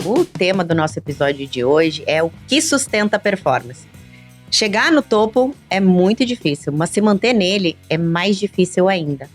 O tema do nosso episódio de hoje é o que sustenta a performance. Chegar no topo é muito difícil, mas se manter nele é mais difícil ainda.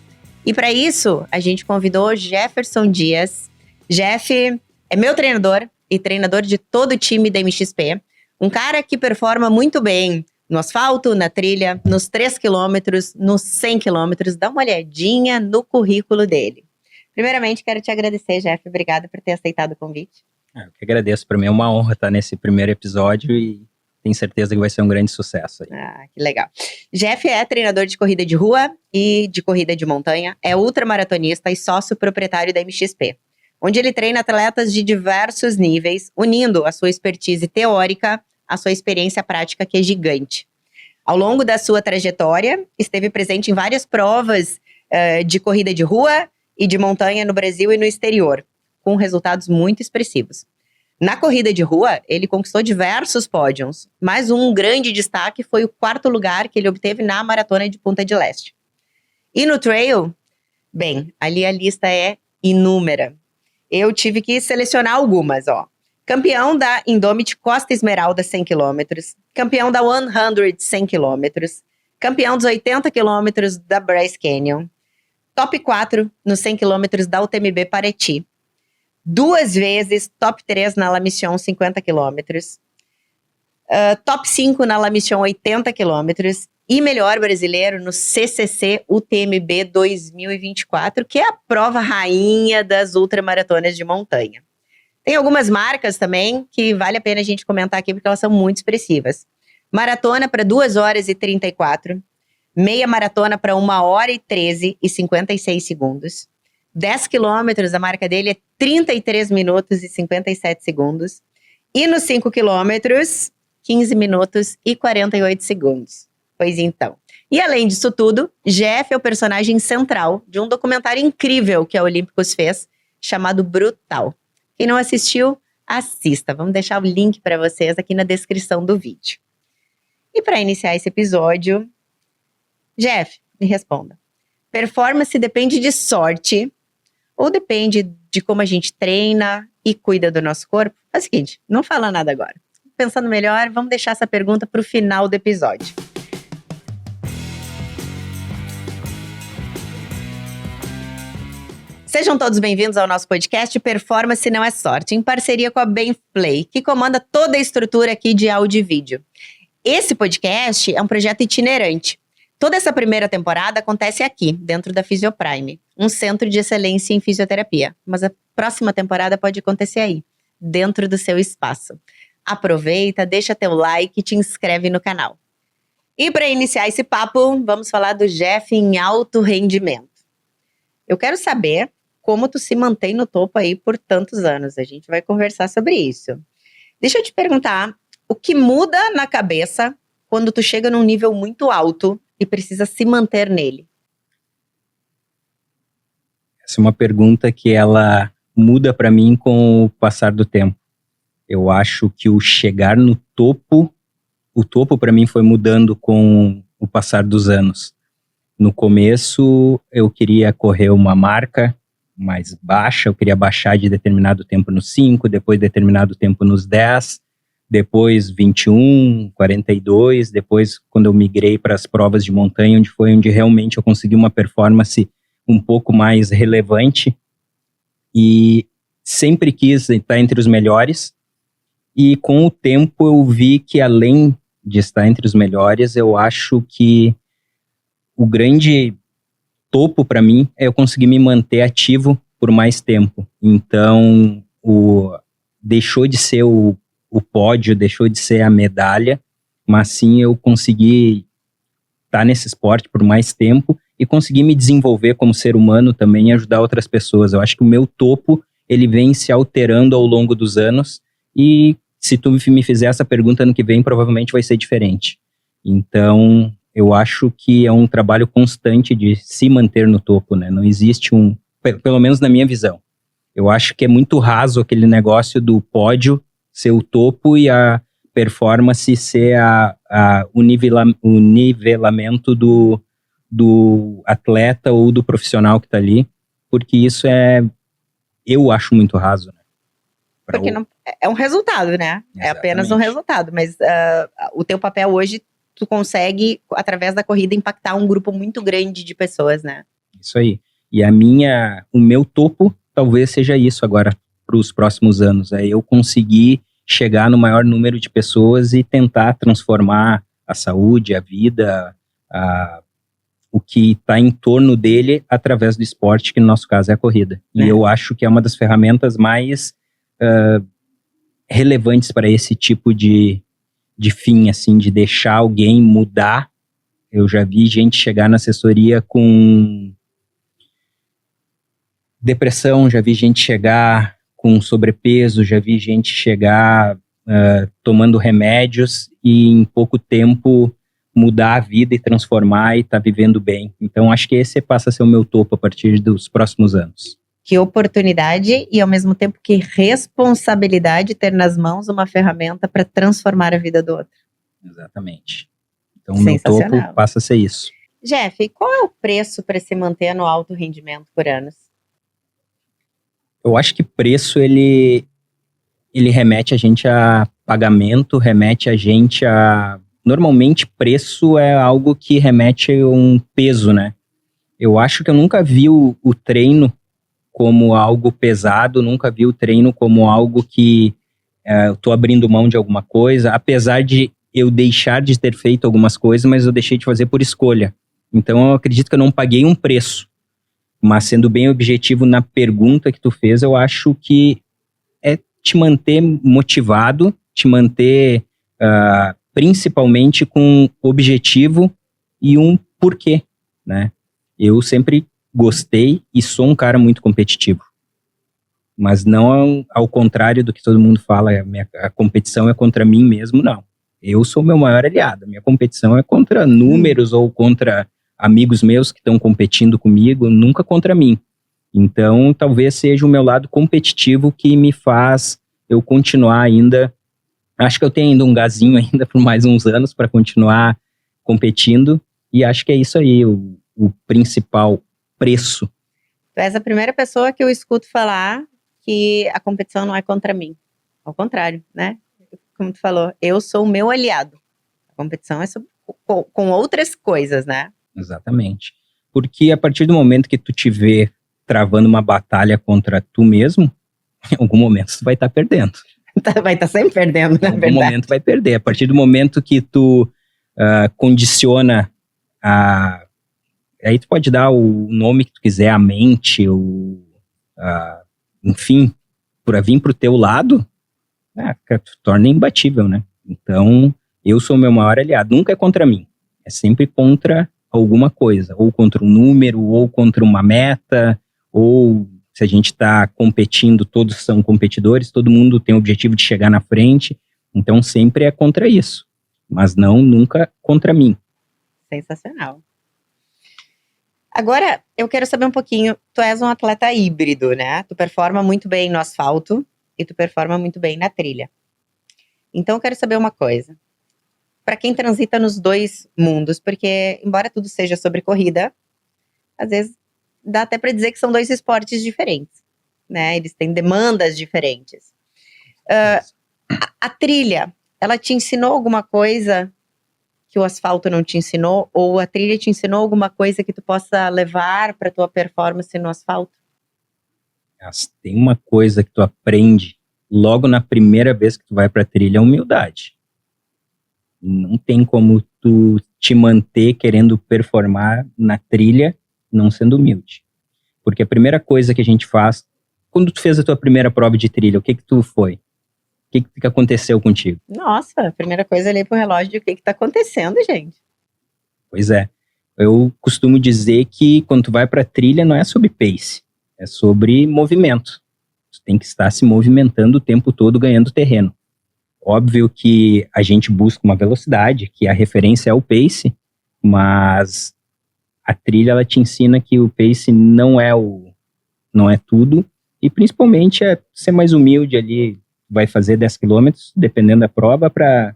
E para isso, a gente convidou Jefferson Dias. Jeff é meu treinador e treinador de todo o time da MXP. Um cara que performa muito bem no asfalto, na trilha, nos 3 quilômetros, nos 100 quilômetros. Dá uma olhadinha no currículo dele. Primeiramente, quero te agradecer, Jeff. Obrigada por ter aceitado o convite. Eu que agradeço. Para mim é uma honra estar nesse primeiro episódio e tenho certeza que vai ser um grande sucesso aí. Que legal. Jeff é treinador de corrida de rua e de corrida de montanha, é ultramaratonista e sócio proprietário da MXP, onde ele treina atletas de diversos níveis, unindo a sua expertise teórica à sua experiência prática, que é gigante. Ao longo da sua trajetória, esteve presente em várias provas de corrida de rua e de montanha no Brasil e no exterior, com resultados muito expressivos. Na corrida de rua, ele conquistou diversos pódios, mas um grande destaque foi o 4º lugar que ele obteve na Maratona de Punta del Este. E no trail, bem, ali a lista é inúmera. Eu tive que selecionar algumas, Campeão da Indomit Costa Esmeralda 100 km, campeão da 100 100 km, campeão dos 80 km da Bryce Canyon, top 4 nos 100 km da UTMB Paraty, 2 vezes top 3 na La Mission 50 km, top 5 na La Mission 80 km e melhor brasileiro no CCC UTMB 2024, que é a prova rainha das ultramaratonas de montanha. Tem algumas marcas também que vale a pena a gente comentar aqui, porque elas são muito expressivas. Maratona para 2 horas e 34, meia maratona para 1 hora e 13 e 56 segundos. 10 quilômetros, a marca dele é 33 minutos e 57 segundos. E nos 5 quilômetros, 15 minutos e 48 segundos. Pois então. E além disso tudo, Jeff é o personagem central de um documentário incrível que a Olímpicos fez, chamado Brutal. Quem não assistiu, assista. Vamos deixar o link para vocês aqui na descrição do vídeo. E para iniciar esse episódio, Jeff, me responda. Performance depende de sorte ou depende de como a gente treina e cuida do nosso corpo? É o seguinte, não fala nada agora. Pensando melhor, vamos deixar essa pergunta para o final do episódio. Sejam todos bem-vindos ao nosso podcast Performance Não é Sorte, em parceria com a Benflay, que comanda toda a estrutura aqui de áudio e vídeo. Esse podcast é um projeto itinerante. Toda essa primeira temporada acontece aqui, dentro da Fisioprime, um centro de excelência em fisioterapia. Mas a próxima temporada pode acontecer aí, dentro do seu espaço. Aproveita, deixa teu like e te inscreve no canal. E para iniciar esse papo, vamos falar do Jeff em alto rendimento. Eu quero saber como tu se mantém no topo aí por tantos anos. A gente vai conversar sobre isso. Deixa eu te perguntar, o que muda na cabeça quando tu chega num nível muito alto e precisa se manter nele? Essa é uma pergunta que ela muda para mim com o passar do tempo. Eu acho que o chegar no topo, o topo para mim foi mudando com o passar dos anos. No começo eu queria correr uma marca mais baixa, eu queria baixar de determinado tempo nos 5, depois determinado tempo nos 10, depois 21, 42, depois quando eu migrei para as provas de montanha, onde realmente eu consegui uma performance um pouco mais relevante e sempre quis estar entre os melhores, e com o tempo eu vi que além de estar entre os melhores, eu acho que o grande topo para mim é eu conseguir me manter ativo por mais tempo. Então, deixou de ser o pódio, deixou de ser a medalha, mas sim eu consegui estar nesse esporte por mais tempo e conseguir me desenvolver como ser humano também e ajudar outras pessoas. Eu acho que o meu topo, ele vem se alterando ao longo dos anos, e se tu me fizer essa pergunta ano que vem, provavelmente vai ser diferente. Então, eu acho que é um trabalho constante de se manter no topo, né? Não existe pelo menos na minha visão. Eu acho que é muito raso aquele negócio do pódio ser o topo e a performance ser o nivelamento do atleta ou do profissional que está ali, porque isso eu acho muito raso, né? Porque não, é um resultado, né? É apenas um Exatamente. resultado, mas o teu papel hoje, tu consegue, através da corrida, impactar um grupo muito grande de pessoas, né? Isso aí. E o meu topo talvez seja isso agora para os próximos anos. É eu conseguir chegar no maior número de pessoas e tentar transformar a saúde, a vida, o que está em torno dele através do esporte, que no nosso caso é a corrida. E eu acho que é uma das ferramentas mais relevantes para esse tipo de fim, assim, de deixar alguém mudar. Eu já vi gente chegar na assessoria com depressão, já vi gente chegar com sobrepeso, já vi gente chegar tomando remédios e em pouco tempo mudar a vida e transformar e estar vivendo bem. Então acho que esse passa a ser o meu topo a partir dos próximos anos. Que oportunidade e ao mesmo tempo que responsabilidade ter nas mãos uma ferramenta para transformar a vida do outro. Exatamente. Então o meu topo passa a ser isso. Jeff, qual é o preço para se manter no alto rendimento por anos? Eu acho que preço, ele remete a gente a pagamento, remete a gente a... Normalmente, preço é algo que remete a um peso, né? Eu acho que eu nunca vi o treino como algo pesado, nunca vi o treino como algo que eu tô abrindo mão de alguma coisa, apesar de eu deixar de ter feito algumas coisas, mas eu deixei de fazer por escolha. Então, eu acredito que eu não paguei um preço. Mas sendo bem objetivo na pergunta que tu fez, eu acho que é te manter motivado, te manter principalmente com objetivo e um porquê, né? Eu sempre gostei e sou um cara muito competitivo. Mas não ao contrário do que todo mundo fala, a competição é contra mim mesmo, não. Eu sou o meu maior aliado. A minha competição é contra números ou contra amigos meus que estão competindo comigo, nunca contra mim. Então, talvez seja o meu lado competitivo que me faz eu continuar ainda. Acho que eu tenho ainda um gazinho ainda por mais uns anos para continuar competindo. E acho que é isso aí, o principal preço. Tu és a primeira pessoa que eu escuto falar que a competição não é contra mim. Ao contrário, né? Como tu falou, eu sou o meu aliado. A competição é com outras coisas, né? Exatamente. Porque a partir do momento que tu te vê travando uma batalha contra tu mesmo, em algum momento tu vai estar perdendo. Vai estar sempre perdendo, na verdade. Em algum momento vai perder. A partir do momento que tu condiciona aí tu pode dar o nome que tu quiser, a mente, enfim, para vir pro teu lado, tu torna imbatível, né? Então, eu sou o meu maior aliado. Nunca é contra mim. É sempre contra alguma coisa, ou contra um número, ou contra uma meta, ou se a gente está competindo, todos são competidores, todo mundo tem o objetivo de chegar na frente, então sempre é contra isso, mas não nunca contra mim. Sensacional. Agora, eu quero saber um pouquinho, tu és um atleta híbrido, né? Tu performa muito bem no asfalto e tu performa muito bem na trilha. Então, eu quero saber uma coisa. Para quem transita nos dois mundos, porque embora tudo seja sobre corrida, às vezes dá até para dizer que são dois esportes diferentes, né? Eles têm demandas diferentes. A trilha, ela te ensinou alguma coisa que o asfalto não te ensinou? Ou a trilha te ensinou alguma coisa que tu possa levar para tua performance no asfalto? Tem uma coisa que tu aprende logo na primeira vez que tu vai para a trilha, é humildade. Não tem como tu te manter querendo performar na trilha não sendo humilde. Porque a primeira coisa que a gente faz, quando tu fez a tua primeira prova de trilha, o que tu foi? O que aconteceu contigo? Nossa, a primeira coisa eu olhei pro relógio de o que tá acontecendo, gente. Pois é. Eu costumo dizer que quando tu vai pra trilha não é sobre pace, é sobre movimento. Tu tem que estar se movimentando o tempo todo, ganhando terreno. Óbvio que a gente busca uma velocidade, que a referência é o pace, mas a trilha ela te ensina que o pace não é tudo, e principalmente é ser mais humilde ali. Vai fazer 10 quilômetros, dependendo da prova, para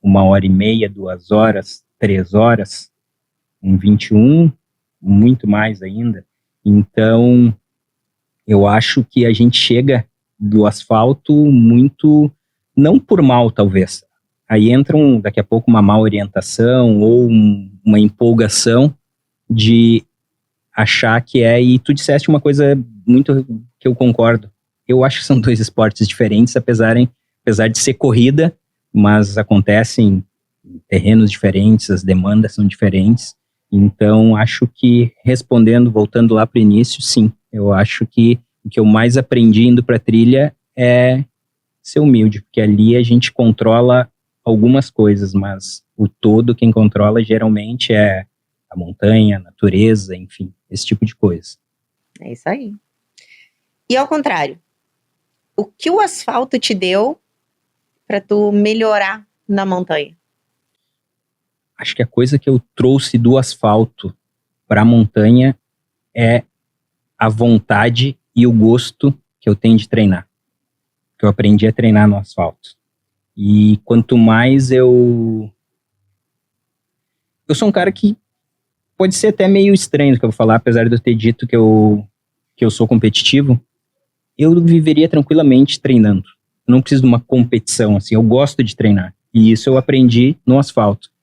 1h30, 2 horas, 3 horas, 21, muito mais ainda. Então, eu acho que a gente chega do asfalto muito, não por mal talvez. Aí entra daqui a pouco uma má orientação ou uma empolgação de achar que e tu disseste uma coisa muito que eu concordo. Eu acho que são dois esportes diferentes, apesar de ser corrida, mas acontecem em terrenos diferentes, as demandas são diferentes. Então, acho que, voltando lá para o início, sim, eu acho que o que eu mais aprendi indo para a trilha é ser humilde, porque ali a gente controla algumas coisas, mas o todo quem controla geralmente é a montanha, a natureza, enfim, esse tipo de coisa. É isso aí. E ao contrário, o que o asfalto te deu para tu melhorar na montanha? Acho que a coisa que eu trouxe do asfalto para a montanha é a vontade e o gosto que eu tenho de treinar. Que eu aprendi a treinar no asfalto. E quanto mais eu sou um cara que pode ser até meio estranho do que eu vou falar, apesar de eu ter dito que eu sou competitivo, eu viveria tranquilamente treinando. Não preciso de uma competição, assim, eu gosto de treinar. E isso eu aprendi no asfalto.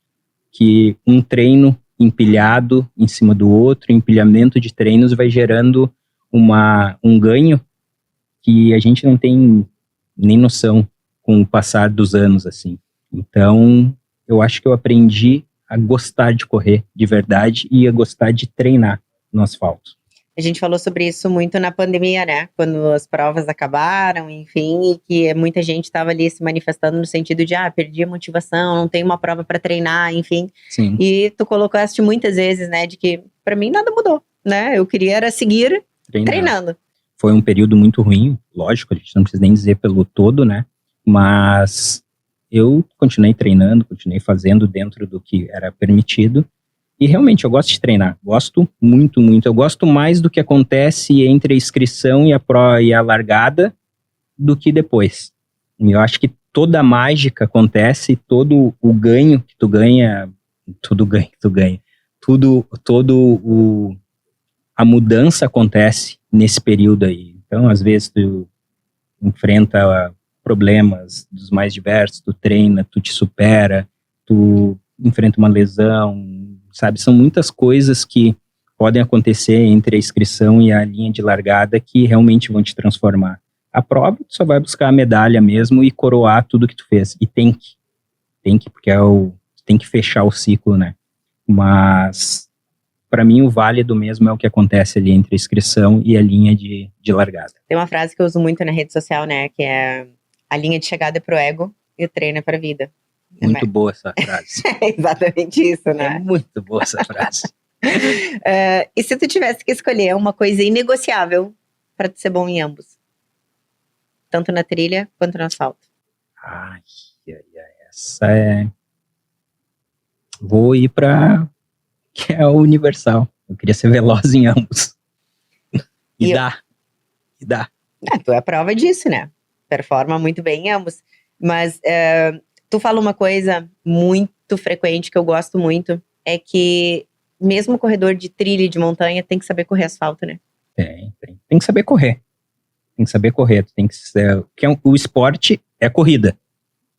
Que um treino empilhado em cima do outro, empilhamento de treinos vai gerando um ganho que a gente não tem nem noção com o passar dos anos, assim. Então, eu acho que eu aprendi a gostar de correr de verdade e a gostar de treinar no asfalto. A gente falou sobre isso muito na pandemia, né? Quando as provas acabaram, enfim, e que muita gente estava ali se manifestando no sentido de, perdi a motivação, não tenho uma prova para treinar, enfim. Sim. E tu colocaste muitas vezes, né, de que para mim nada mudou, né? Eu queria era seguir treinando. Foi um período muito ruim, lógico, a gente não precisa nem dizer pelo todo, né? Mas eu continuei treinando, continuei fazendo dentro do que era permitido. E realmente eu gosto de treinar, gosto muito, muito. Eu gosto mais do que acontece entre a inscrição e a largada do que depois. E eu acho que toda a mágica acontece, todo o ganho que tu ganha, a mudança acontece nesse período aí. Então, às vezes tu enfrenta problemas dos mais diversos, tu treina, tu te supera, tu enfrenta uma lesão, sabe? São muitas coisas que podem acontecer entre a inscrição e a linha de largada que realmente vão te transformar. A prova, tu só vai buscar a medalha mesmo e coroar tudo que tu fez. E tem que, porque tem que fechar o ciclo, né? Mas, para mim, o válido mesmo é o que acontece ali entre a inscrição e a linha de largada. Tem uma frase que eu uso muito na rede social, né? Que é: a linha de chegada é pro ego e o treino é pra vida. Muito boa essa frase. É exatamente isso, né? É muito boa essa frase. E se tu tivesse que escolher uma coisa inegociável para tu ser bom em ambos? Tanto na trilha quanto no asfalto. Essa é... Vou ir para que é o universal. Eu queria ser veloz em ambos. E dá. Tu é a prova disso, né? Performa muito bem em ambos. Mas tu fala uma coisa muito frequente que eu gosto muito, é que mesmo corredor de trilha e de montanha tem que saber correr asfalto, né? Tem que saber correr. Tem que saber correr. O esporte é corrida.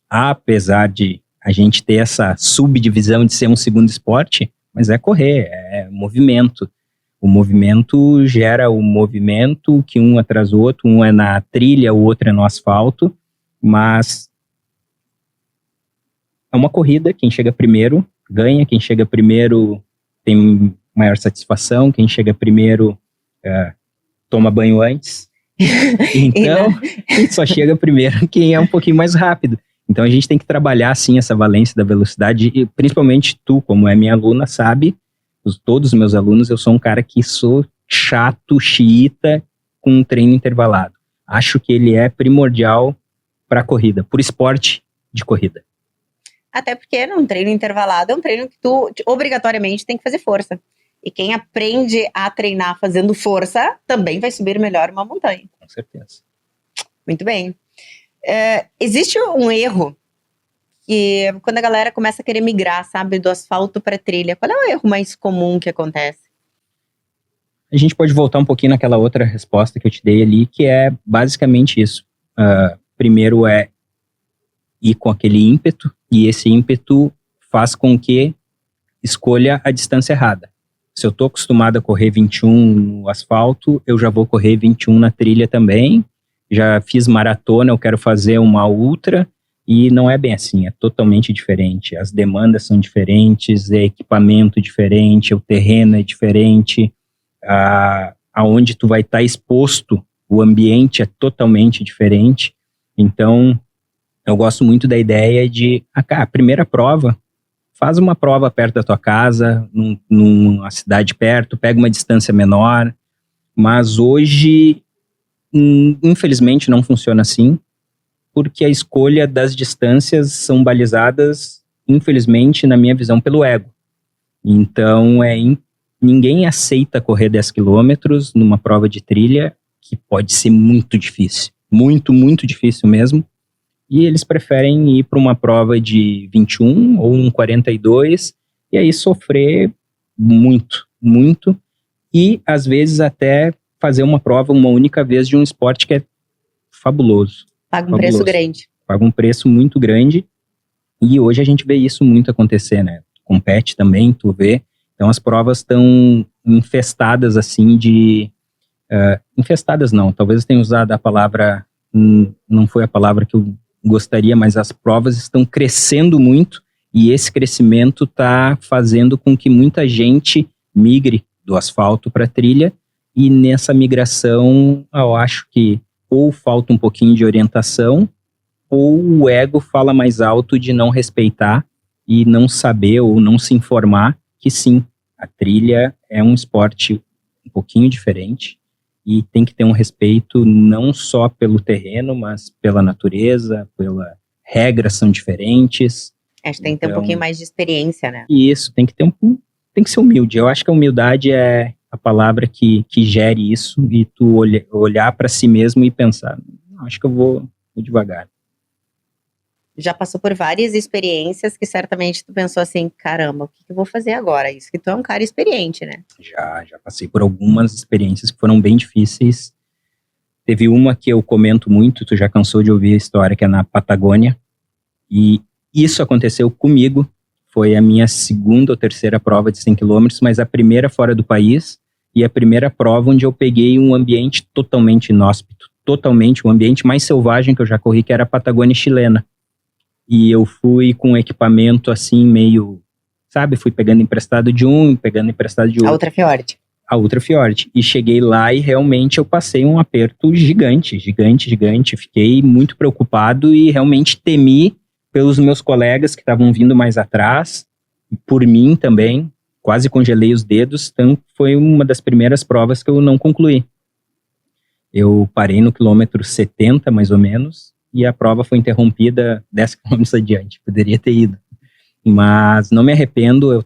Apesar de a gente ter essa subdivisão de ser um segundo esporte, mas é correr, é movimento. O movimento gera o movimento que um atrás do outro, um é na trilha, o outro é no asfalto, mas é uma corrida, quem chega primeiro ganha, quem chega primeiro tem maior satisfação, quem chega primeiro toma banho antes, então só chega primeiro quem é um pouquinho mais rápido. Então a gente tem que trabalhar assim essa valência da velocidade, e principalmente tu, como é minha aluna, sabe, todos os meus alunos, eu sou um cara que sou chato, xiita, com um treino intervalado. Acho que ele é primordial para a corrida, por esporte de corrida. Até porque um treino intervalado é um treino que tu obrigatoriamente tem que fazer força. E quem aprende a treinar fazendo força também vai subir melhor uma montanha. Com certeza. Muito bem. Existe um erro que quando a galera começa a querer migrar, sabe, do asfalto para trilha, qual é o erro mais comum que acontece? a gente pode voltar um pouquinho naquela outra resposta que eu te dei ali, que é basicamente isso. Primeiro é ir com aquele ímpeto, e esse ímpeto faz com que escolha a distância errada. Se eu estou acostumado a correr 21 no asfalto, eu já vou correr 21 na trilha também. Já fiz maratona, eu quero fazer uma ultra, e não é bem assim, é totalmente diferente. As demandas são diferentes, é equipamento diferente, o terreno é diferente, aonde tu vai estar exposto, o ambiente é totalmente diferente. Então, eu gosto muito da ideia de, a primeira prova, faz uma prova perto da tua casa, numa cidade perto, pega uma distância menor, mas hoje, infelizmente, não funciona assim, porque a escolha das distâncias são balizadas, infelizmente, na minha visão, pelo ego. Então, ninguém aceita correr 10 quilômetros numa prova de trilha, que pode ser muito difícil, muito, muito difícil mesmo, e eles preferem ir para uma prova de 21 ou um 42, e aí sofrer muito, muito, e às vezes até fazer uma prova uma única vez de um esporte que é fabuloso. Paga um preço grande. Paga um preço muito grande, e hoje a gente vê isso muito acontecer, né? Compete também, tu vê. Então as provas estão infestadas assim infestadas não, talvez eu tenha usado a palavra, não foi a palavra que eu gostaria, mas as provas estão crescendo muito, e esse crescimento está fazendo com que muita gente migre do asfalto para a trilha, e nessa migração eu acho que ou falta um pouquinho de orientação, ou o ego fala mais alto de não respeitar e não saber ou não se informar que sim, a trilha é um esporte um pouquinho diferente, e tem que ter um respeito não só pelo terreno, mas pela natureza, pelas regras são diferentes. Acho que tem que ter um pouquinho mais de experiência, né? Isso, tem que ser humilde. Eu acho que a humildade é a palavra que gere isso, e tu olhar para si mesmo e pensar, acho que eu vou devagar. Já passou por várias experiências que certamente tu pensou assim, caramba, o que eu vou fazer agora? Isso que tu é um cara experiente, né? Já passei por algumas experiências que foram bem difíceis. Teve uma que eu comento muito, tu já cansou de ouvir a história, que é na Patagônia, e isso aconteceu comigo, foi a minha segunda ou terceira prova de 100 quilômetros, mas a primeira fora do país, e a primeira prova onde eu peguei um ambiente totalmente inóspito, totalmente, o ambiente mais selvagem que eu já corri, que era a Patagônia chilena. E eu fui com um equipamento assim, meio, sabe, fui pegando emprestado de um, pegando emprestado de outro. A Ultra Fjord. E cheguei lá e realmente eu passei um aperto gigante. Fiquei muito preocupado e realmente temi pelos meus colegas que estavam vindo mais atrás, por mim também. Quase congelei os dedos, então foi uma das primeiras provas que eu não concluí. Eu parei no quilômetro 70, mais ou menos, e a prova foi interrompida 10 quilômetros adiante. Poderia ter ido. Mas não me arrependo,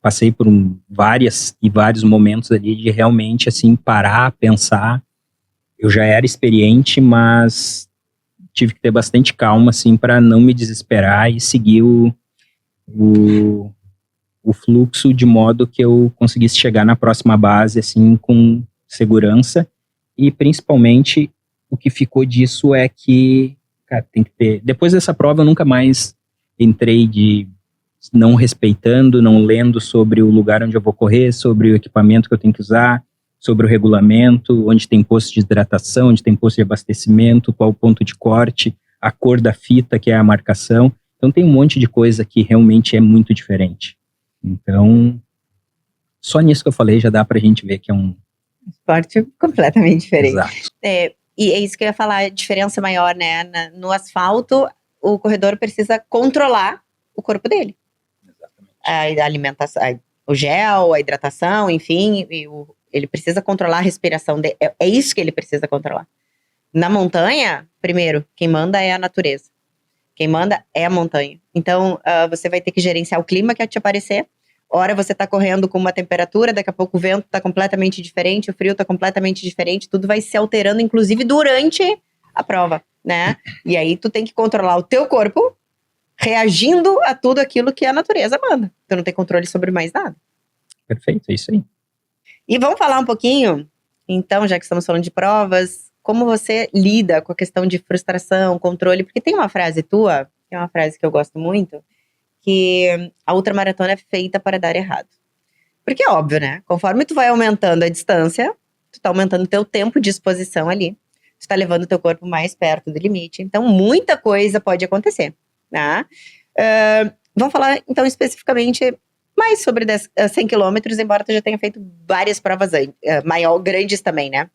passei por vários momentos ali de realmente, assim, parar, pensar. Eu já era experiente, mas tive que ter bastante calma, assim, para não me desesperar e seguir o fluxo de modo que eu conseguisse chegar na próxima base, assim, com segurança. E, principalmente, o que ficou disso é que, cara, tem que ter... Depois dessa prova, eu nunca mais entrei não respeitando, não lendo sobre o lugar onde eu vou correr, sobre o equipamento que eu tenho que usar, sobre o regulamento, onde tem posto de hidratação, onde tem posto de abastecimento, qual o ponto de corte, a cor da fita, que é a marcação. Então tem um monte de coisa que realmente é muito diferente. Então, só nisso que eu falei já dá pra gente ver que é um esporte completamente diferente. Exato. E é isso que eu ia falar, a diferença maior, né? No asfalto, o corredor precisa controlar o corpo dele. Exatamente. A alimentação, o gel, a hidratação, enfim, ele precisa controlar a respiração dele. É isso que ele precisa controlar. Na montanha, primeiro, quem manda é a natureza. Quem manda é a montanha. Então, você vai ter que gerenciar o clima que vai te aparecer. Ora você tá correndo com uma temperatura, daqui a pouco o vento tá completamente diferente, o frio tá completamente diferente, tudo vai se alterando, inclusive durante a prova, né? E aí tu tem que controlar o teu corpo, reagindo a tudo aquilo que a natureza manda. Tu não tem controle sobre mais nada. Perfeito, é isso aí. E vamos falar um pouquinho, então, já que estamos falando de provas, como você lida com a questão de frustração, controle, porque tem uma frase tua, que é uma frase que eu gosto muito, que a ultramaratona é feita para dar errado. Porque é óbvio, né? Conforme tu vai aumentando a distância, tu tá aumentando o teu tempo de exposição ali, tu tá levando o teu corpo mais perto do limite, então muita coisa pode acontecer, né? Vamos falar, então, especificamente mais sobre 100 quilômetros, embora tu já tenha feito várias provas grandes também, né?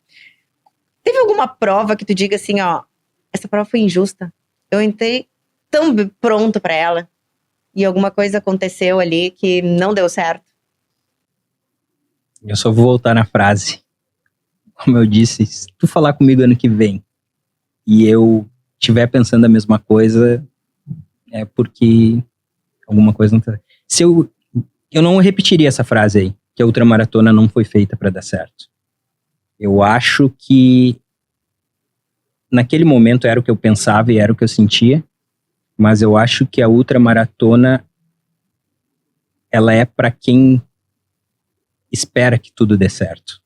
Teve alguma prova que tu diga assim, ó, essa prova foi injusta, eu entrei tão pronto pra ela, e alguma coisa aconteceu ali que não deu certo? Eu só vou voltar na frase. Como eu disse, se tu falar comigo ano que vem e eu estiver pensando a mesma coisa, é porque alguma coisa não tá. Se eu não repetiria essa frase aí, que a ultramaratona não foi feita para dar certo. Eu acho que naquele momento era o que eu pensava e era o que eu sentia, mas eu acho que a ultramaratona ela é para quem espera que tudo dê certo.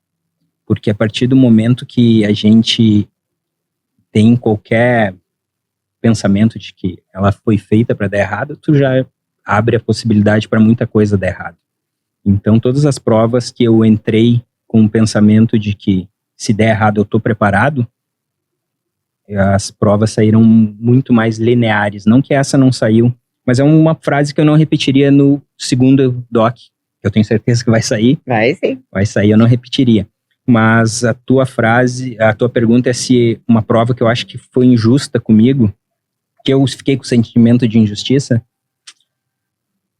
Porque a partir do momento que a gente tem qualquer pensamento de que ela foi feita para dar errado, tu já abre a possibilidade para muita coisa dar errado. Então, todas as provas que eu entrei com o pensamento de que se der errado eu estou preparado, as provas saíram muito mais lineares. Não que essa não saiu, mas é uma frase que eu não repetiria no segundo doc. Eu tenho certeza que vai sair. Vai sim. Vai sair, eu não repetiria. Mas a tua frase, a tua pergunta é se uma prova que eu acho que foi injusta comigo, que eu fiquei com sentimento de injustiça,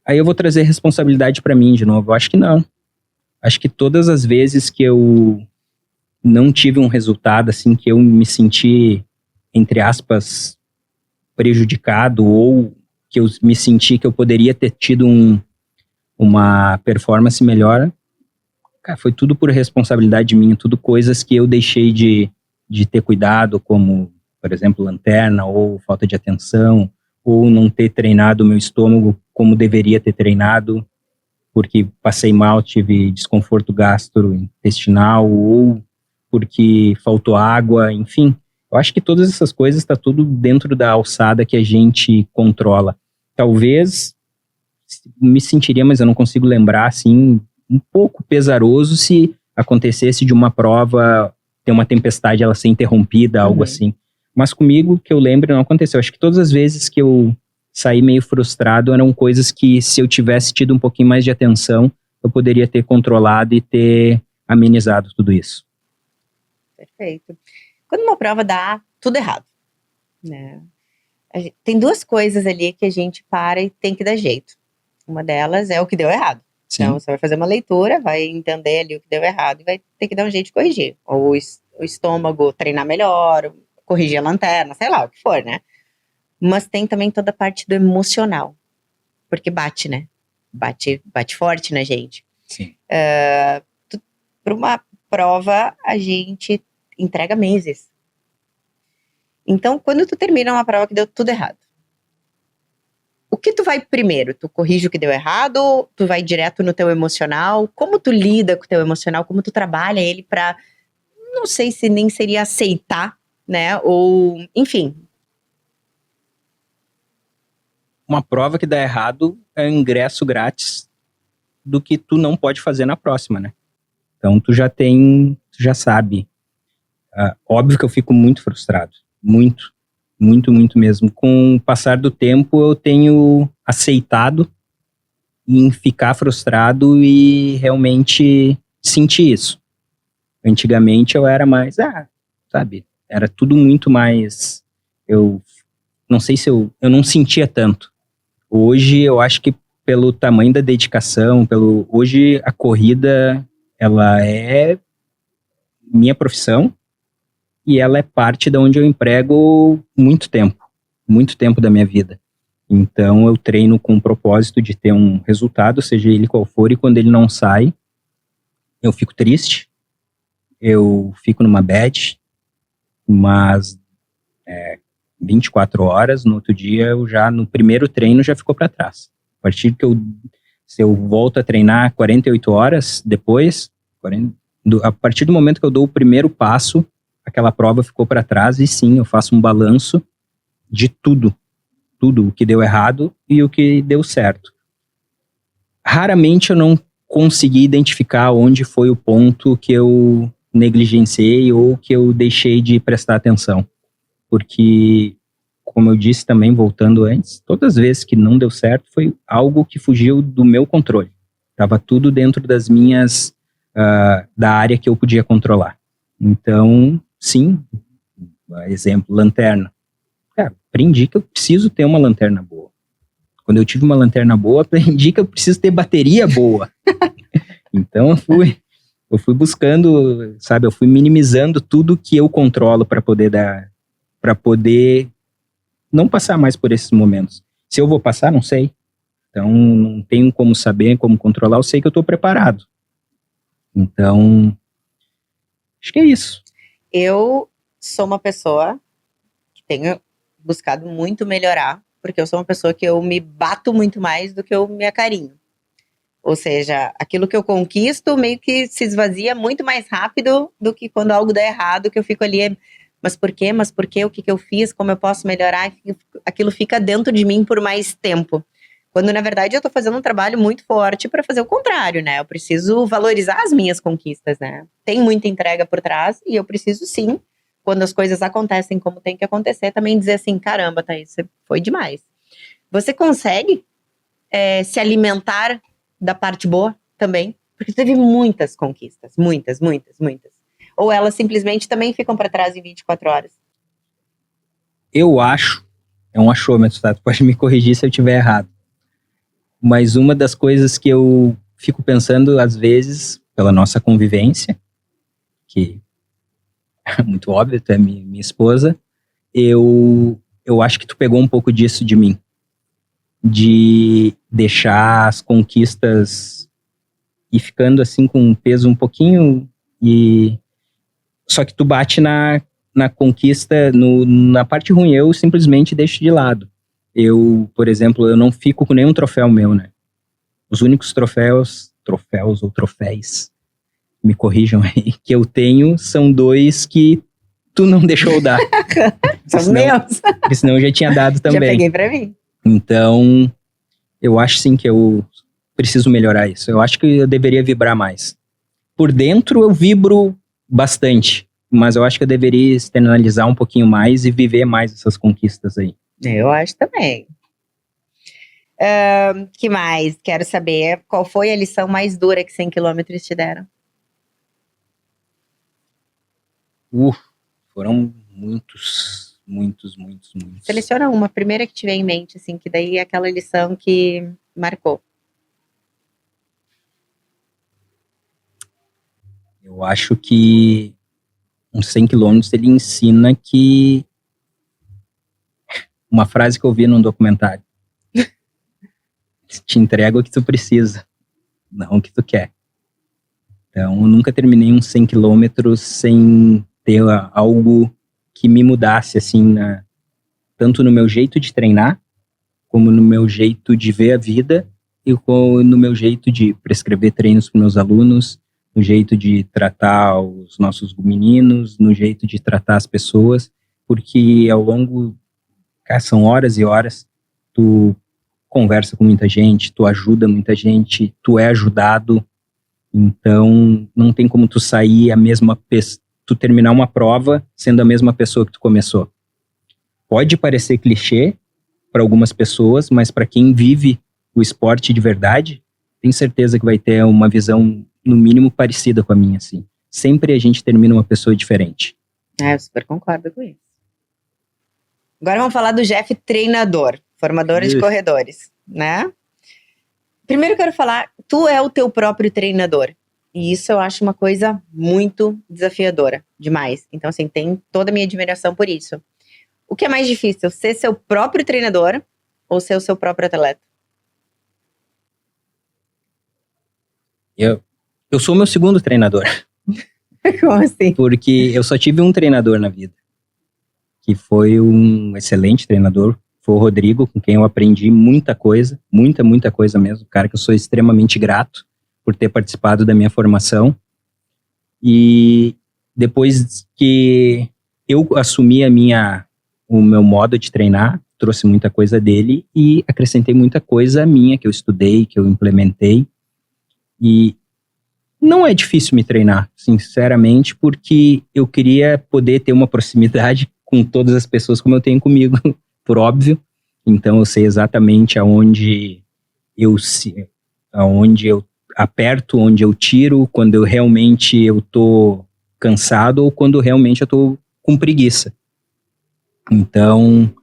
aí eu vou trazer responsabilidade para mim de novo. Eu acho que não. Acho que todas as vezes que eu não tive um resultado assim, que eu me senti, entre aspas, prejudicado, ou que eu me senti que eu poderia ter tido uma performance melhor, cara, foi tudo por responsabilidade minha, tudo coisas que eu deixei de ter cuidado, como, por exemplo, lanterna, ou falta de atenção, ou não ter treinado o meu estômago como deveria ter treinado, porque passei mal, tive desconforto gastrointestinal, ou porque faltou água, enfim. Eu acho que todas essas coisas está tudo dentro da alçada que a gente controla. Talvez me sentiria, mas eu não consigo lembrar, assim, um pouco pesaroso se acontecesse de uma prova ter uma tempestade, ela ser interrompida, algo assim. Mas comigo, que eu lembro, não aconteceu. Acho que todas as vezes que eu saí meio frustrado eram coisas que, se eu tivesse tido um pouquinho mais de atenção, eu poderia ter controlado e ter amenizado tudo isso. Perfeito. Quando uma prova dá tudo errado, né? Tem duas coisas ali que a gente para e tem que dar jeito. Uma delas é o que deu errado. Sim. Então, você vai fazer uma leitura, vai entender ali o que deu errado e vai ter que dar um jeito de corrigir. Ou o estômago treinar melhor, corrigir a lanterna, sei lá, o que for, né? Mas tem também toda a parte do emocional. Porque bate, né? Bate forte na gente. Sim. Para uma prova, a gente entrega meses. Então, quando tu termina uma prova que deu tudo errado, o que tu vai primeiro? Tu corrige o que deu errado? Tu vai direto no teu emocional? Como tu lida com o teu emocional? Como tu trabalha ele pra, não sei se nem seria aceitar, né? Ou, enfim. Uma prova que dá errado é ingresso grátis do que tu não pode fazer na próxima, né? Então tu já sabe. Óbvio que eu fico muito frustrado. Muito mesmo. Com o passar do tempo, eu tenho aceitado em ficar frustrado e realmente sentir isso. Antigamente eu era mais, sabe, era tudo muito mais, eu não sei se eu não sentia tanto. Hoje eu acho que pelo tamanho da dedicação, hoje a corrida, ela é minha profissão, e ela é parte de onde eu emprego muito tempo da minha vida. Então eu treino com o propósito de ter um resultado, seja ele qual for, e quando ele não sai, eu fico triste, eu fico numa bad, mas 24 horas, no outro dia, no primeiro treino, já ficou para trás. A partir que se eu volto a treinar 48 horas depois, A partir do momento que eu dou o primeiro passo, aquela prova ficou para trás e sim, eu faço um balanço de tudo o que deu errado e o que deu certo. Raramente eu não consegui identificar onde foi o ponto que eu negligenciei ou que eu deixei de prestar atenção. Porque, como eu disse também, voltando antes, todas as vezes que não deu certo foi algo que fugiu do meu controle. Estava tudo dentro das minhas, da área que eu podia controlar. Então, sim, exemplo, lanterna. Cara, aprendi que eu preciso ter uma lanterna boa. Quando eu tive uma lanterna boa, aprendi que eu preciso ter bateria boa. Então eu fui buscando, sabe, eu fui minimizando tudo que eu controlo para poder não passar mais por esses momentos. Se eu vou passar, não sei. Então não tenho como saber, como controlar, eu sei que eu estou preparado. Então, acho que é isso. Eu sou uma pessoa que tenho buscado muito melhorar, porque eu sou uma pessoa que eu me bato muito mais do que eu me acarinho. Ou seja, aquilo que eu conquisto meio que se esvazia muito mais rápido do que quando algo dá errado, que eu fico ali, mas por quê? Mas por quê? O que eu fiz? Como eu posso melhorar? Aquilo fica dentro de mim por mais tempo. Quando, na verdade, eu tô fazendo um trabalho muito forte para fazer o contrário, né? Eu preciso valorizar as minhas conquistas, né? Tem muita entrega por trás e eu preciso, sim, quando as coisas acontecem como tem que acontecer, também dizer assim, caramba, Thaís, você foi demais. Você consegue se alimentar da parte boa também? Porque teve muitas conquistas, muitas. Ou elas simplesmente também ficam para trás em 24 horas? Eu acho, é um achômetro, tá? Tu pode me corrigir se eu estiver errado. Mas uma das coisas que eu fico pensando, às vezes, pela nossa convivência, que é muito óbvio, tu é minha esposa, eu acho que tu pegou um pouco disso de mim. De deixar as conquistas ir ficando assim com um peso um pouquinho, só que tu bate na conquista, na parte ruim, eu simplesmente deixo de lado. Eu, por exemplo, eu não fico com nenhum troféu meu, né? Os únicos troféus ou troféis, me corrijam aí, que eu tenho são 2 que tu não deixou dar. São meus. Porque senão eu já tinha dado também. Já peguei pra mim. Então, eu acho sim que eu preciso melhorar isso. Eu acho que eu deveria vibrar mais. Por dentro eu vibro bastante, mas eu acho que eu deveria externalizar um pouquinho mais e viver mais essas conquistas aí. Eu acho também. Que mais? Quero saber qual foi a lição mais dura que 100 quilômetros te deram? Foram muitos. Seleciona uma, a primeira que tiver em mente, assim, que daí é aquela lição que marcou. Eu acho que uns 100 quilômetros ele ensina que... Uma frase que eu vi num documentário. Te entrega o que tu precisa, não o que tu quer. Então, eu nunca terminei uns 100 quilômetros sem ter algo que me mudasse, assim, tanto no meu jeito de treinar, como no meu jeito de ver a vida, e no meu jeito de prescrever treinos para meus alunos, no jeito de tratar os nossos meninos, no jeito de tratar as pessoas, porque ao longo, cara, são horas e horas, tu conversa com muita gente, tu ajuda muita gente, tu é ajudado, então não tem como tu sair a mesma pessoa, tu terminar uma prova sendo a mesma pessoa que tu começou. Pode parecer clichê para algumas pessoas, mas para quem vive o esporte de verdade, tenho certeza que vai ter uma visão, no mínimo, parecida com a minha, assim. Sempre a gente termina uma pessoa diferente. Eu super concordo com isso. Agora vamos falar do Jeff treinador, formador de corredores, né? Primeiro eu quero falar, tu é o teu próprio treinador. E isso eu acho uma coisa muito desafiadora, demais. Então, assim, tem toda a minha admiração por isso. O que é mais difícil, ser seu próprio treinador ou ser o seu próprio atleta? Eu sou o meu segundo treinador. Como assim? Porque eu só tive um treinador na vida, que foi um excelente treinador, foi o Rodrigo, com quem eu aprendi muita coisa mesmo, cara que eu sou extremamente grato por ter participado da minha formação. E depois que eu assumi o meu modo de treinar, trouxe muita coisa dele e acrescentei muita coisa minha que eu estudei, que eu implementei. E não é difícil me treinar, sinceramente, porque eu queria poder ter uma proximidade com todas as pessoas como eu tenho comigo, por óbvio. Então eu sei exatamente aonde eu aperto, onde eu tiro, quando eu tô cansado ou quando realmente eu tô com preguiça. Então,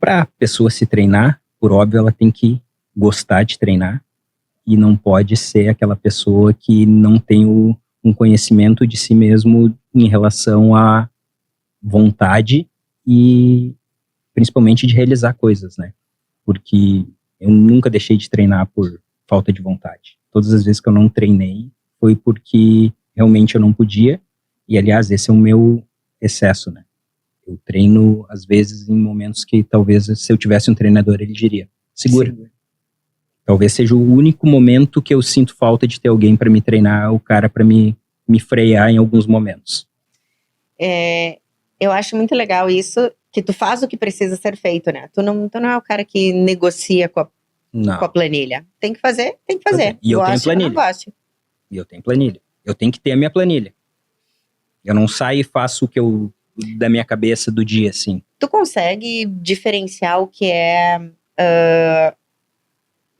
para a pessoa se treinar, por óbvio, ela tem que gostar de treinar e não pode ser aquela pessoa que não tem um conhecimento de si mesmo em relação à vontade e principalmente de realizar coisas, né? Porque eu nunca deixei de treinar por falta de vontade. Todas as vezes que eu não treinei foi porque realmente eu não podia. E, aliás, esse é o meu excesso, né? Eu treino, às vezes, em momentos que talvez, se eu tivesse um treinador, ele diria, segura. Sim. Talvez seja o único momento que eu sinto falta de ter alguém para me treinar, o cara para me frear em alguns momentos. Eu acho muito legal isso, que tu faz o que precisa ser feito, né? Tu não é o cara que negocia com a planilha. Tem que fazer, tem que fazer. E eu tenho planilha. Ou não goste. E eu tenho planilha. Eu tenho que ter a minha planilha. Eu não saio e faço o que eu da minha cabeça do dia, assim. Tu consegue diferenciar o que é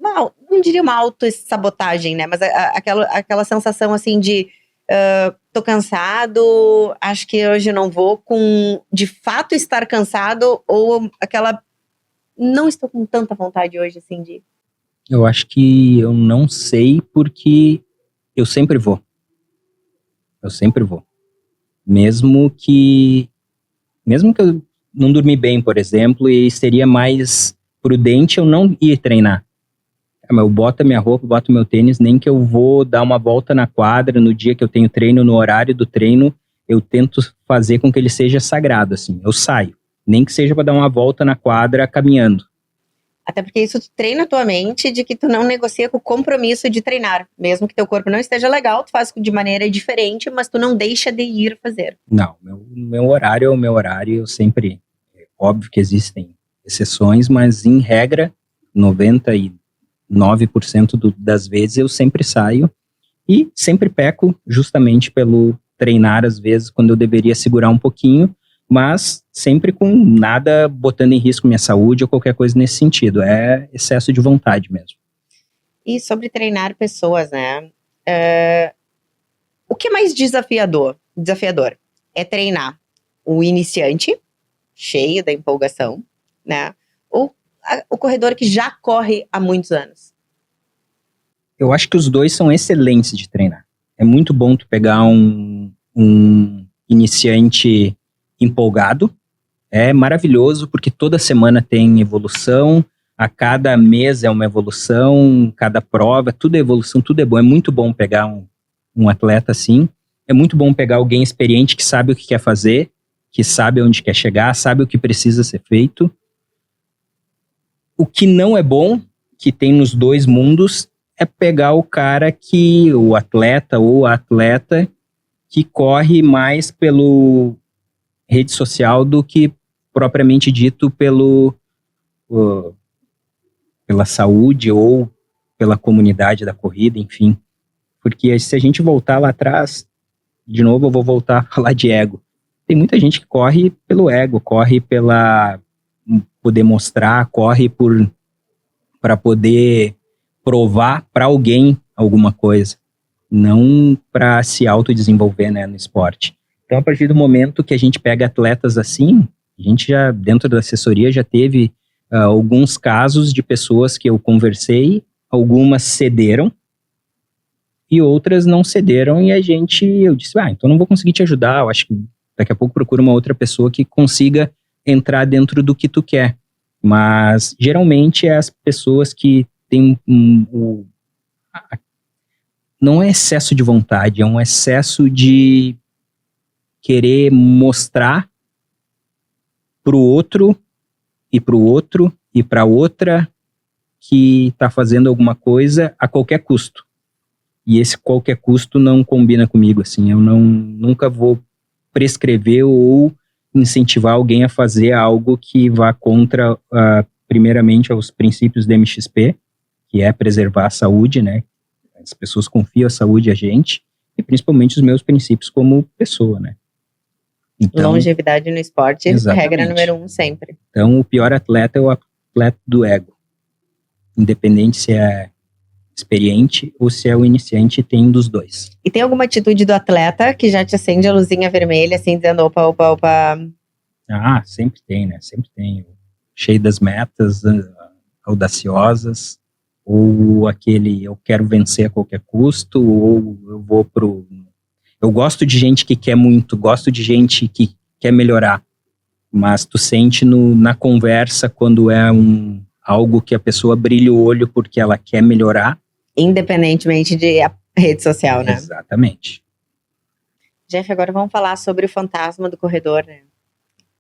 não diria uma autossabotagem, né? Mas aquela sensação assim de tô cansado, acho que hoje não vou, com de fato estar cansado, ou aquela não estou com tanta vontade hoje, assim, de... Eu acho que eu não sei porque eu sempre vou. Eu sempre vou. Mesmo que eu não dormir bem, por exemplo, e seria mais prudente eu não ir treinar. Eu boto a minha roupa, boto meu tênis, nem que eu vou dar uma volta na quadra no dia que eu tenho treino, no horário do treino, eu tento fazer com que ele seja sagrado, assim. Eu saio, nem que seja para dar uma volta na quadra caminhando. Até porque isso treina a tua mente de que tu não negocia com o compromisso de treinar. Mesmo que teu corpo não esteja legal, tu faz de maneira diferente, mas tu não deixa de ir fazer. Não, meu horário é o meu horário, eu sempre... Óbvio que existem exceções, mas em regra, 99% das vezes eu sempre saio e sempre peco justamente pelo treinar às vezes quando eu deveria segurar um pouquinho, mas sempre com nada botando em risco minha saúde ou qualquer coisa nesse sentido. É excesso de vontade mesmo. E sobre treinar pessoas, né? O que é mais desafiador é treinar o iniciante, cheio da empolgação, né? Ou o corredor que já corre há muitos anos? Eu acho que os dois são excelentes de treinar. É muito bom tu pegar um iniciante empolgado. É maravilhoso porque toda semana tem evolução, a cada mês é uma evolução, cada prova, tudo é evolução, tudo é bom. É muito bom pegar um atleta assim. É muito bom pegar alguém experiente que sabe o que quer fazer, que sabe onde quer chegar, sabe o que precisa ser feito. O que não é bom, que tem nos dois mundos, é pegar o atleta ou a atleta que corre mais pelo rede social do que propriamente dito pela saúde ou pela comunidade da corrida, enfim. Porque se a gente voltar lá atrás, de novo eu vou voltar a falar de ego. Tem muita gente que corre pelo ego, corre pela poder mostrar, corre para poder provar para alguém alguma coisa, não para se autodesenvolver, né, no esporte. Então, a partir do momento que a gente pega atletas assim, a gente já, dentro da assessoria, já teve alguns casos de pessoas que eu conversei, algumas cederam e outras não cederam e eu disse, então não vou conseguir te ajudar, eu acho que daqui a pouco procura uma outra pessoa que consiga entrar dentro do que tu quer. Mas, geralmente, é as pessoas que têm não é excesso de vontade, é um excesso de querer mostrar pro outro e para outra que está fazendo alguma coisa a qualquer custo. e esse qualquer custo não combina comigo, assim, eu nunca vou prescrever ou incentivar alguém a fazer algo que vá contra, primeiramente, aos princípios da MXP, que é preservar a saúde, né? As pessoas confiam a saúde a gente, e principalmente os meus princípios como pessoa, né? Então, longevidade no esporte, exatamente. Regra número 1 sempre. Então, o pior atleta é o atleta do ego. Independente se é experiente ou se é o iniciante, tem um dos dois. E tem alguma atitude do atleta que já te acende a luzinha vermelha, assim, dizendo, opa. Sempre tem, né? Sempre tem. Cheio das metas audaciosas, ou aquele eu quero vencer a qualquer custo, ou eu vou pro... Eu gosto de gente que quer muito, gosto de gente que quer melhorar, mas tu sente na conversa quando é algo que a pessoa brilha o olho porque ela quer melhorar. Independentemente de rede social, né? Exatamente. Jeff, agora vamos falar sobre o fantasma do corredor, né?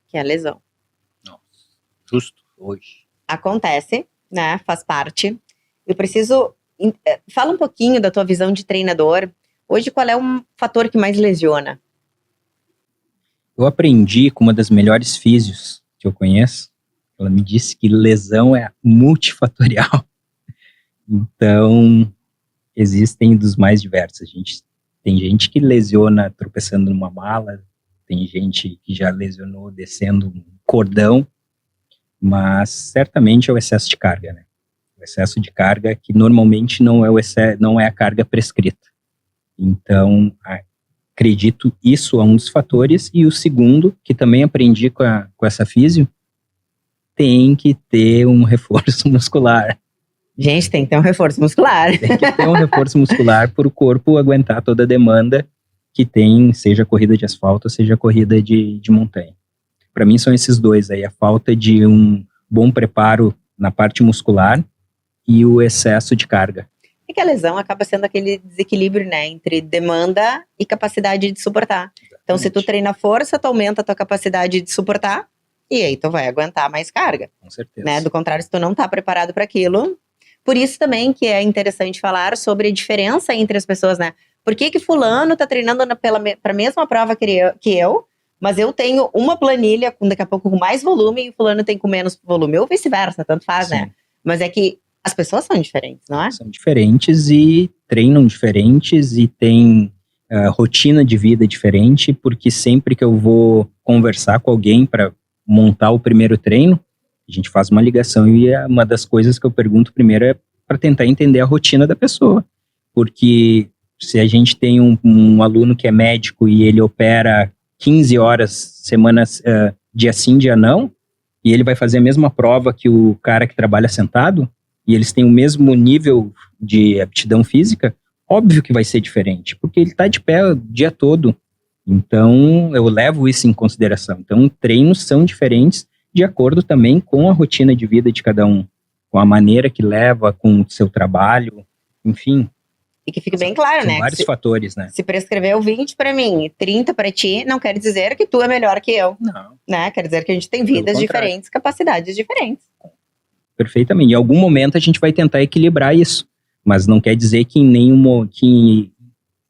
Que é a lesão. Nossa, justo hoje. Acontece, né? Faz parte. Eu preciso... Fala um pouquinho da tua visão de treinador. Hoje, qual é o fator que mais lesiona? Eu aprendi com uma das melhores físios que eu conheço. Ela me disse que lesão é multifatorial. Então, existem dos mais diversos. Tem gente que lesiona tropeçando numa mala, tem gente que já lesionou descendo um cordão, mas certamente é o excesso de carga, né? O excesso de carga que normalmente não é a carga prescrita. Então, acredito isso é um dos fatores. E o segundo, que também aprendi com essa físio, tem que ter um reforço muscular. Gente, tem que ter um reforço muscular. Tem que ter um reforço muscular para o corpo aguentar toda a demanda que tem, seja corrida de asfalto, seja corrida de montanha. Para mim são esses dois aí, a falta de um bom preparo na parte muscular e o excesso de carga. É que a lesão acaba sendo aquele desequilíbrio, né, entre demanda e capacidade de suportar. Exatamente. Então, se tu treina força, tu aumenta a tua capacidade de suportar e aí tu vai aguentar mais carga. Com certeza. Né? Do contrário, se tu não tá preparado para aquilo. Por isso também que é interessante falar sobre a diferença entre as pessoas, né? Por que fulano tá treinando para a mesma prova que eu, mas eu tenho uma planilha com daqui a pouco com mais volume e o fulano tem com menos volume, ou vice-versa, tanto faz, Sim. né? Mas é que as pessoas são diferentes, não é? São diferentes e treinam diferentes e têm rotina de vida diferente, porque sempre que eu vou conversar com alguém para montar o primeiro treino, a gente faz uma ligação e uma das coisas que eu pergunto primeiro é para tentar entender a rotina da pessoa, porque se a gente tem um aluno que é médico e ele opera 15 horas, semanas, dia sim, dia não, e ele vai fazer a mesma prova que o cara que trabalha sentado, e eles têm o mesmo nível de aptidão física, óbvio que vai ser diferente, porque ele está de pé o dia todo. Então, eu levo isso em consideração. Então, treinos são diferentes de acordo também com a rotina de vida de cada um, com a maneira que leva, com o seu trabalho, enfim. E que fique bem claro, são né? Vários fatores, né? Se prescreveu 20 para mim e 30 para ti, não quer dizer que tu é melhor que eu. Não. Né? Quer dizer que a gente tem vidas diferentes, capacidades diferentes. Perfeitamente. Em algum momento a gente vai tentar equilibrar isso, mas não quer dizer que que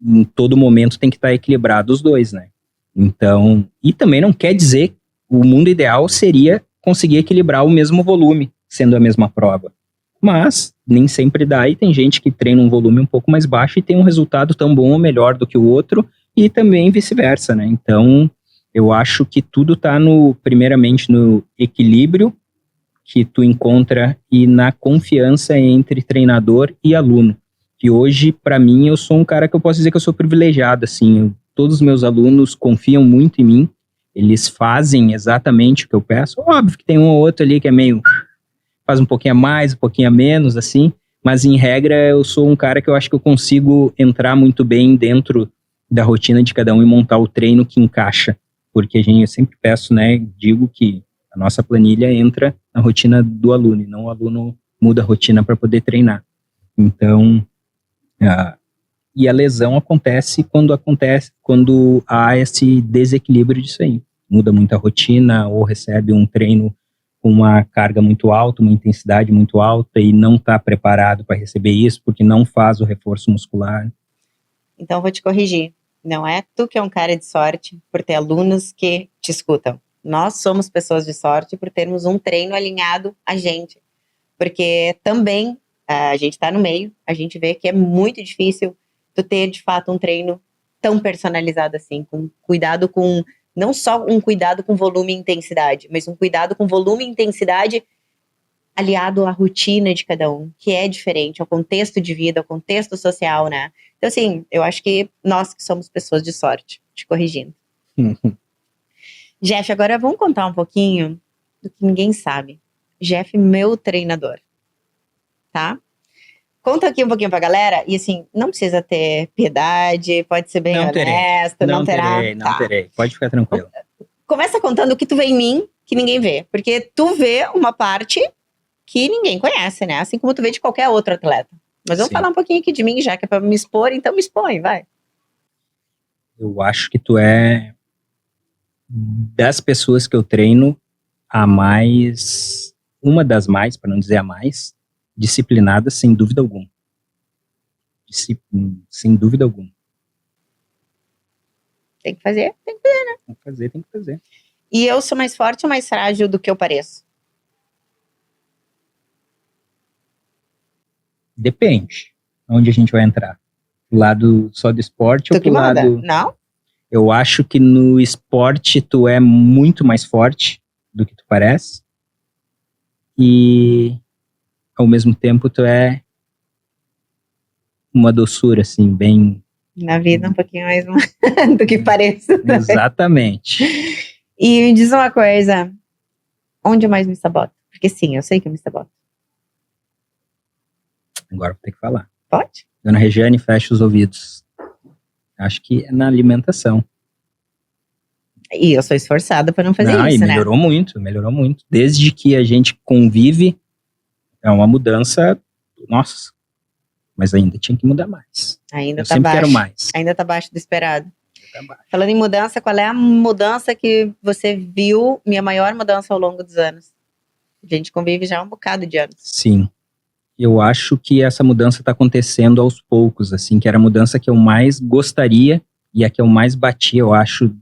em todo momento tem que estar equilibrado os dois, né? Então, e também não quer dizer, o mundo ideal seria conseguir equilibrar o mesmo volume, sendo a mesma prova. Mas nem sempre dá, e tem gente que treina um volume um pouco mais baixo e tem um resultado tão bom ou melhor do que o outro, e também vice-versa, né? Então, eu acho que tudo está primeiramente no equilíbrio que tu encontra e na confiança entre treinador e aluno. Que hoje, para mim, eu sou um cara que eu posso dizer que eu sou privilegiado, assim, todos os meus alunos confiam muito em mim, eles fazem exatamente o que eu peço. Óbvio que tem um ou outro ali que é meio, faz um pouquinho a mais, um pouquinho a menos, assim, mas em regra eu sou um cara que eu acho que eu consigo entrar muito bem dentro da rotina de cada um e montar o treino que encaixa, porque eu sempre peço, né, digo que a nossa planilha entra na rotina do aluno, e não o aluno muda a rotina para poder treinar. Então, e a lesão acontece quando há esse desequilíbrio disso aí. Muda muito a rotina, ou recebe um treino com uma carga muito alta, uma intensidade muito alta, e não está preparado para receber isso, porque não faz o reforço muscular. Então, eu vou te corrigir. Não é tu que é um cara de sorte por ter alunos que te escutam. Nós somos pessoas de sorte por termos um treino alinhado a gente. Porque também a gente está no meio, a gente vê que é muito difícil tu ter, de fato, um treino tão personalizado assim, com cuidado com, não só um cuidado com volume e intensidade, mas um cuidado com volume e intensidade aliado à rotina de cada um, que é diferente, ao contexto de vida, ao contexto social, né? Então, assim, eu acho que nós que somos pessoas de sorte, te corrigindo. Jeff, agora vamos contar um pouquinho do que ninguém sabe. Jeff, meu treinador, tá? Conta aqui um pouquinho pra galera, e assim, não precisa ter piedade, pode ser bem Não terei. honesto, não terá. Não terei. Pode ficar tranquilo. Começa contando o que tu vê em mim, que ninguém vê. Porque tu vê uma parte que ninguém conhece, né? Assim como tu vê de qualquer outro atleta. Mas vamos Sim. falar um pouquinho aqui de mim, já que é pra me expor, então me expõe, vai. Eu acho que tu é das pessoas que eu treino a mais, uma das mais, para não dizer a mais, disciplinada, sem dúvida alguma. Sem dúvida alguma. Tem que fazer. Tem que fazer, tem que fazer. E eu sou mais forte ou mais frágil do que eu pareço? Depende. Onde a gente vai entrar? Do lado só do esporte Tu ou que pro manda? lado... Não? Eu acho que no esporte tu é muito mais forte do que tu parece. E ao mesmo tempo tu é uma doçura, assim, bem... Na vida um pouquinho mais do que pareço. Exatamente. E me diz uma coisa, onde eu mais me saboto? Porque sim, eu sei que eu me saboto. Agora vou ter que falar. Pode? Dona Regiane, fecha os ouvidos. Acho que é na alimentação. E eu sou esforçada para não fazer E isso, né? melhorou muito, melhorou muito. Desde que a gente convive, é uma mudança, nossa, mas ainda tinha que mudar mais. Ainda Eu tá sempre quero baixo. mais. Ainda tá abaixo do esperado. Tá baixo. Falando em mudança, qual é a mudança que você viu, minha maior mudança ao longo dos anos? A gente convive já há um bocado de anos. Sim. Eu acho que essa mudança está acontecendo aos poucos, assim, que era a mudança que eu mais gostaria e a que eu mais bati, eu acho,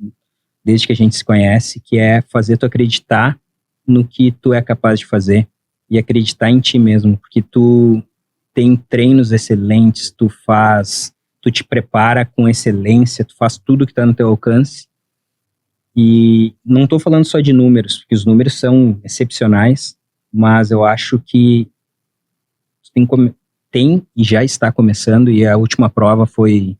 desde que a gente se conhece, que é fazer tu acreditar no que tu é capaz de fazer e acreditar em ti mesmo, porque tu tem treinos excelentes, tu te prepara com excelência, tu faz tudo que está no teu alcance. E não estou falando só de números, porque os números são excepcionais, mas eu acho que tem e já está começando, e a última prova foi,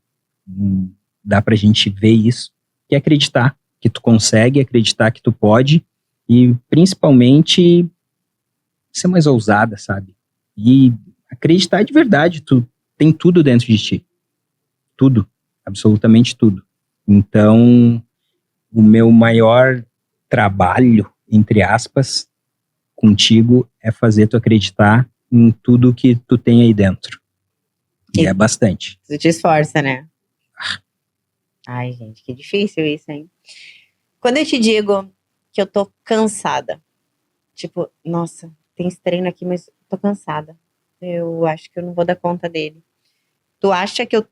dá pra gente ver isso, que é acreditar que tu consegue, acreditar que tu pode, e principalmente ser mais ousada, sabe? E acreditar de verdade, tu tem tudo dentro de ti. Tudo, absolutamente tudo. Então, o meu maior trabalho, entre aspas, contigo é fazer tu acreditar em tudo que tu tem aí dentro. E é bastante. Tu te esforça, né? Ai, gente, que difícil isso, hein? Quando eu te digo que eu tô cansada, tipo, nossa, tem esse treino aqui, mas tô cansada. Eu acho que eu não vou dar conta dele. Tu acha que o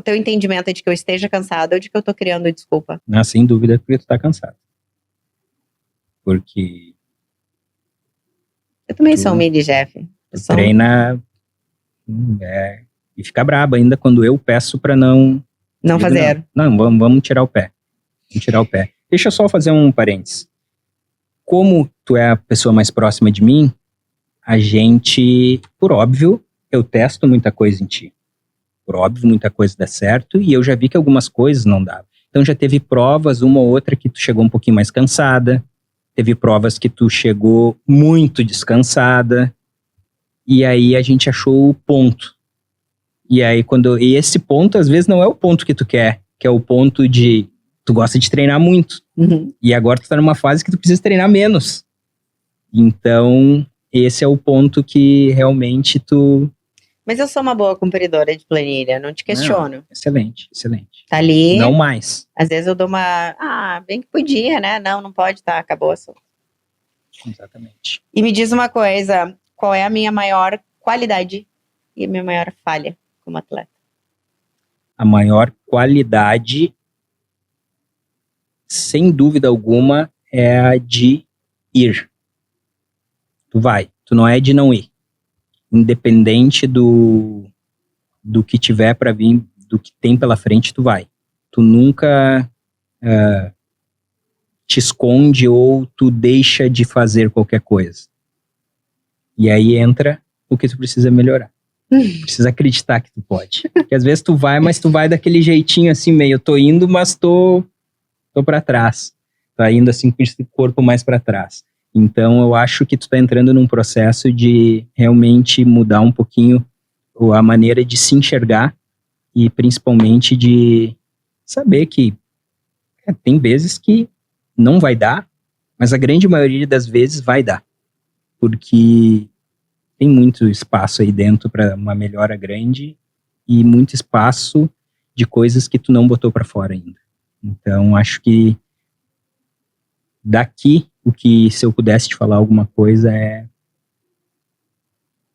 teu entendimento é de que eu esteja cansada ou de que eu tô criando desculpa? Não, sem dúvida, porque tu tá cansado. Porque Eu também sou um mini Jeff. tu treina e fica braba ainda quando eu peço pra não fazer. Não, vamos tirar o pé. Vamos tirar o pé. Deixa eu só fazer um parênteses. Como tu é a pessoa mais próxima de mim, a gente, por óbvio, eu testo muita coisa em ti. Por óbvio, muita coisa dá certo, e eu já vi que algumas coisas não davam. Então já teve provas, uma ou outra que tu chegou um pouquinho mais cansada, teve provas que tu chegou muito descansada, e aí a gente achou o ponto. E aí e esse ponto às vezes não é o ponto que tu quer, que é o ponto de tu gosta de treinar muito. Uhum. E agora tu tá numa fase que tu precisa treinar menos. Então, esse é o ponto que realmente tu... Mas eu sou uma boa cumpridora de planilha, não te questiono. Não, excelente, excelente. Tá ali. Não mais. Às vezes eu dou uma... bem que podia, né? Não pode, tá, acabou o assunto. Exatamente. E me diz uma coisa, qual é a minha maior qualidade e a minha maior falha como atleta? a maior qualidade, sem dúvida alguma, é a de ir. Tu vai, tu não é de não ir. Independente do que tiver para vir, do que tem pela frente, tu vai. Tu nunca te esconde ou tu deixa de fazer qualquer coisa. E aí entra o que tu precisa melhorar. Precisa acreditar que tu pode. Porque às vezes tu vai, mas tu vai daquele jeitinho assim, meio, eu tô indo, mas tô para trás. Tá indo assim com esse corpo mais para trás. Então eu acho que tu tá entrando num processo de realmente mudar um pouquinho a maneira de se enxergar e principalmente de saber que tem vezes que não vai dar, mas a grande maioria das vezes vai dar. Porque tem muito espaço aí dentro para uma melhora grande e muito espaço de coisas que tu não botou para fora ainda. Então, acho que daqui, o que se eu pudesse te falar alguma coisa é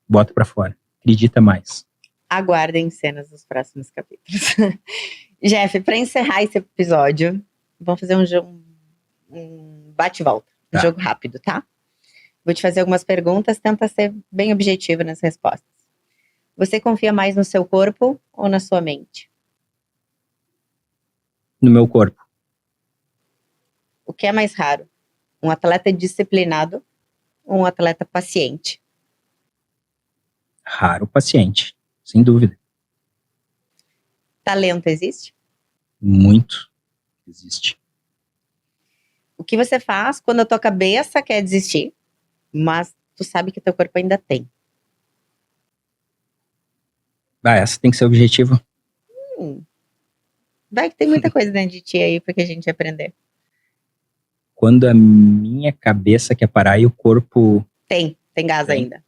bota para fora, acredita mais. Aguardem cenas dos próximos capítulos. Jeff, para encerrar esse episódio, vamos fazer um bate-volta, um jogo rápido, tá? Vou te fazer algumas perguntas, tenta ser bem objetivo nas respostas. Você confia mais no seu corpo ou na sua mente? No meu corpo. O que é mais raro? Um atleta disciplinado ou um atleta paciente? Raro paciente, sem dúvida. Talento existe? Muito existe. O que você faz quando a tua cabeça quer desistir, mas tu sabe que teu corpo ainda tem? Essa tem que ser o objetivo. Vai que tem muita coisa dentro de ti aí pra que a gente aprender. Quando a minha cabeça quer parar e o corpo... Tem gás ainda.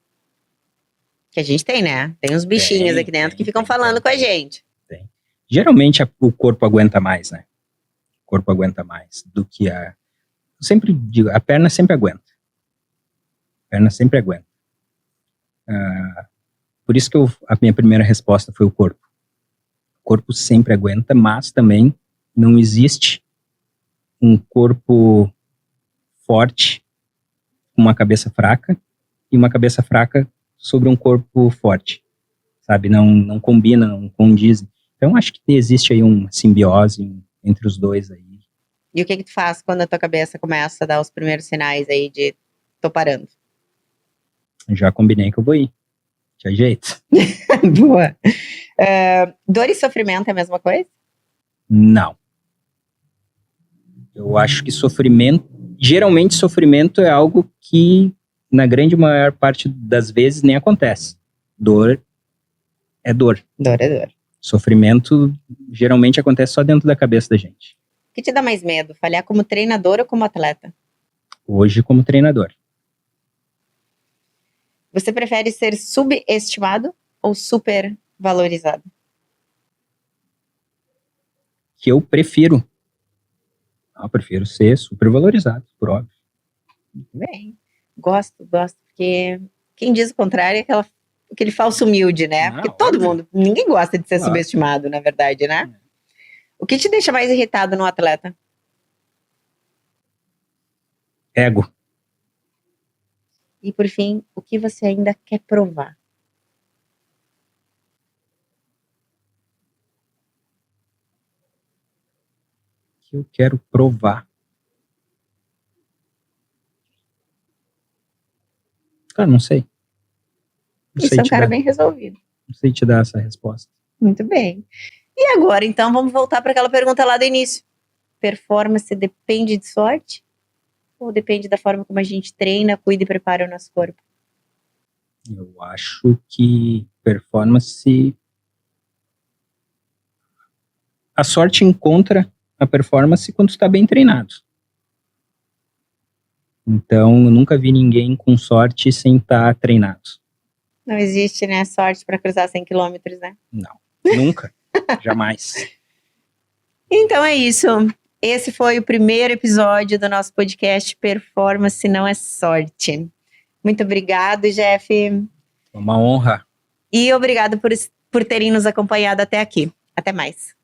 Que a gente tem, né? Tem uns bichinhos aqui dentro que ficam falando com a gente. Tem. Geralmente o corpo aguenta mais, né? O corpo aguenta mais do que a... Eu sempre digo, a perna sempre aguenta. A perna sempre aguenta. Por isso que a minha primeira resposta foi o corpo. O corpo sempre aguenta, mas também não existe um corpo forte com uma cabeça fraca e uma cabeça fraca sobre um corpo forte, sabe? Não combina, não condiz. Então, acho que existe aí uma simbiose entre os dois aí. E o que tu faz quando a tua cabeça começa a dar os primeiros sinais aí de tô parando? Já combinei que eu vou ir. Tinha jeito. Boa. Dor e sofrimento é a mesma coisa? Não. Eu acho que geralmente sofrimento é algo que na grande maior parte das vezes nem acontece. Dor é dor. Dor é dor. Sofrimento geralmente acontece só dentro da cabeça da gente. O que te dá mais medo? Falhar como treinador ou como atleta? Hoje como treinador. Você prefere ser subestimado ou supervalorizado? Que eu prefiro. Eu prefiro ser supervalorizado, por óbvio. Muito bem. Gosto, porque quem diz o contrário é aquele falso humilde, né? Não, porque ninguém gosta de ser subestimado, na verdade, né? O que te deixa mais irritado no atleta? Ego. E por fim, o que você ainda quer provar? Que eu quero provar. Cara, não sei. Isso é um cara bem resolvido. Não sei te dar essa resposta. Muito bem. E agora, então, vamos voltar para aquela pergunta lá do início. Performance depende de sorte? Ou depende da forma como a gente treina, cuida e prepara o nosso corpo? Eu acho que performance... A sorte encontra a performance quando está bem treinado. Então, eu nunca vi ninguém com sorte sem estar treinado. Não existe, né, sorte para cruzar 100 quilômetros, né? Não, nunca. Jamais. Então é isso. Esse foi o primeiro episódio do nosso podcast Performance Não é Sorte. Muito obrigado, Jeff. Uma honra. E obrigado por terem nos acompanhado até aqui. Até mais.